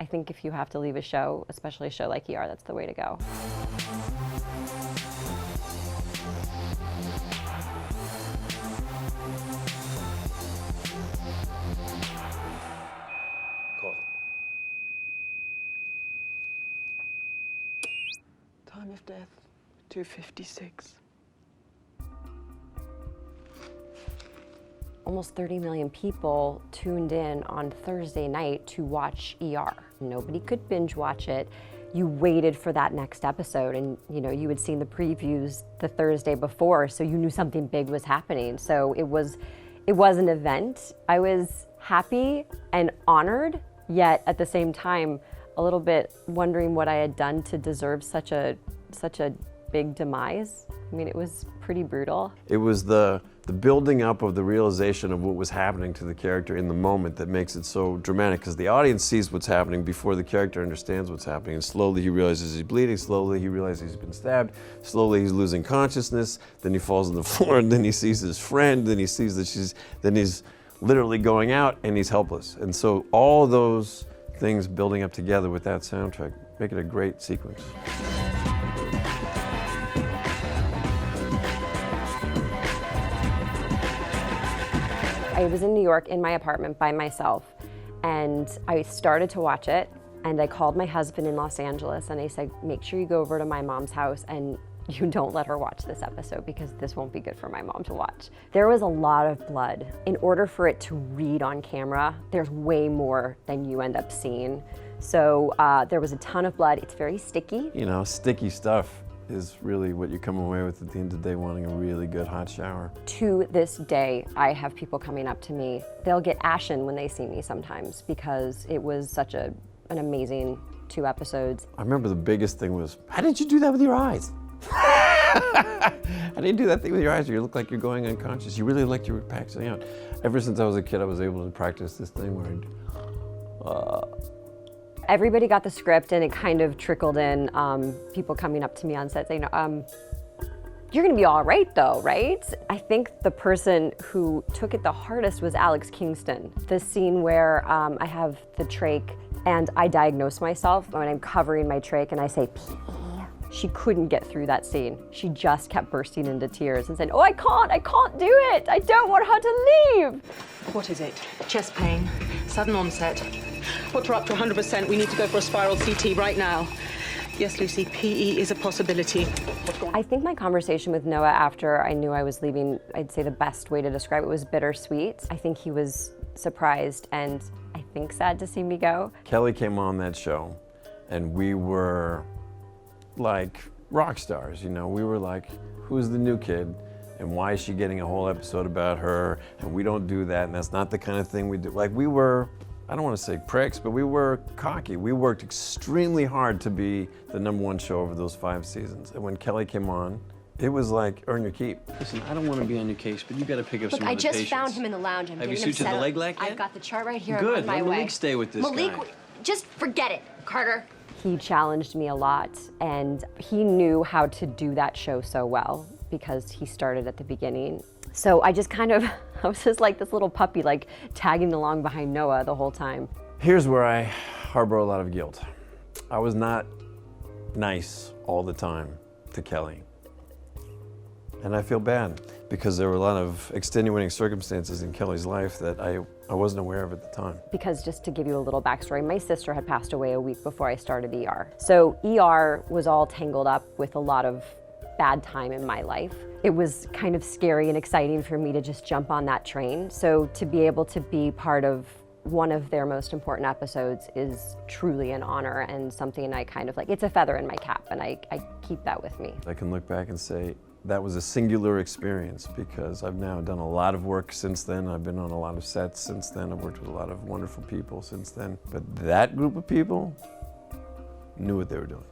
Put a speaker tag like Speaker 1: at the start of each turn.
Speaker 1: I think if you have to leave a show, especially a show like ER, that's the way to go.
Speaker 2: Call. Time of death, 2:56.
Speaker 1: Almost 30 million people tuned in on Thursday night to watch ER. Nobody could binge watch it. You waited for that next episode, and you had seen the previews the Thursday before, so you knew something big was happening. So it was an event. I was happy and honored, yet at the same time a little bit wondering what I had done to deserve such a big demise. I mean, it was pretty brutal.
Speaker 3: It was the building up of the realization of what was happening to the character in the moment that makes it so dramatic, because the audience sees what's happening before the character understands what's happening, and slowly he realizes he's bleeding, slowly he realizes he's been stabbed, slowly he's losing consciousness, then he falls on the floor, and then he sees his friend, then he sees that then he's literally going out and he's helpless. And so all those things building up together with that soundtrack make it a great sequence.
Speaker 1: I was in New York in my apartment by myself, and I started to watch it, and I called my husband in Los Angeles, and I said, make sure you go over to my mom's house and you don't let her watch this episode, because this won't be good for my mom to watch. There was a lot of blood. In order for it to read on camera, there's way more than you end up seeing. So there was a ton of blood. It's very sticky.
Speaker 3: Sticky stuff is really what you come away with at the end of the day, wanting a really good hot shower.
Speaker 1: To this day, I have people coming up to me. They'll get ashen when they see me sometimes, because it was such an amazing 2 episodes.
Speaker 3: I remember the biggest thing was, how did you do that with your eyes? How do you do that thing with your eyes where you look like you're going unconscious? You really like you were passing out. Ever since I was a kid, I was able to practice this thing where
Speaker 1: Everybody got the script, and it kind of trickled in, people coming up to me on set saying, you're gonna be all right though, right? I think the person who took it the hardest was Alex Kingston. The scene where I have the trach and I diagnose myself when I'm covering my trach and I say, pee. She couldn't get through that scene. She just kept bursting into tears and saying, oh, I can't do it. I don't want her to leave.
Speaker 4: What is it? Chest pain, sudden onset. Put her up to 100%. We need to go for a spiral CT right now. Yes, Lucy, PE is a possibility.
Speaker 1: I think my conversation with Noah after I knew I was leaving, I'd say the best way to describe it was bittersweet. I think he was surprised and I think sad to see me go.
Speaker 3: Kellie came on that show and we were like rock stars, we were like, who's the new kid and why is she getting a whole episode about her, and we don't do that, and that's not the kind of thing we do. Like, we were, I don't want to say pricks, but we were cocky. We worked extremely hard to be the #1 show over those 5 seasons, and when Kellie came on, it was like, earn your keep.
Speaker 5: Listen, I don't want to be on your case, but you got to pick up some other
Speaker 6: Look, I just
Speaker 5: patients.
Speaker 6: found him in the lounge.
Speaker 5: Have you sutured the leg lack yet?
Speaker 6: I've got the chart right here.
Speaker 5: Good.
Speaker 6: I'm on my
Speaker 5: Let
Speaker 6: way.
Speaker 5: Malik stay with this
Speaker 6: Malik,
Speaker 5: guy.
Speaker 6: just forget it, Carter.
Speaker 1: He challenged me a lot, and he knew how to do that show so well because he started at the beginning. So I just I was just like this little puppy, like tagging along behind Noah the whole time.
Speaker 3: Here's where I harbor a lot of guilt. I was not nice all the time to Kellie. And I feel bad because there were a lot of extenuating circumstances in Kellie's life that I wasn't aware of at the time.
Speaker 1: Because just to give you a little backstory, my sister had passed away a week before I started ER. So ER was all tangled up with a lot of bad time in my life. It was kind of scary and exciting for me to just jump on that train. So to be able to be part of one of their most important episodes is truly an honor and something I it's a feather in my cap, and I keep that with me.
Speaker 3: I can look back and say, that was a singular experience because I've now done a lot of work since then. I've been on a lot of sets since then. I've worked with a lot of wonderful people since then. But that group of people knew what they were doing.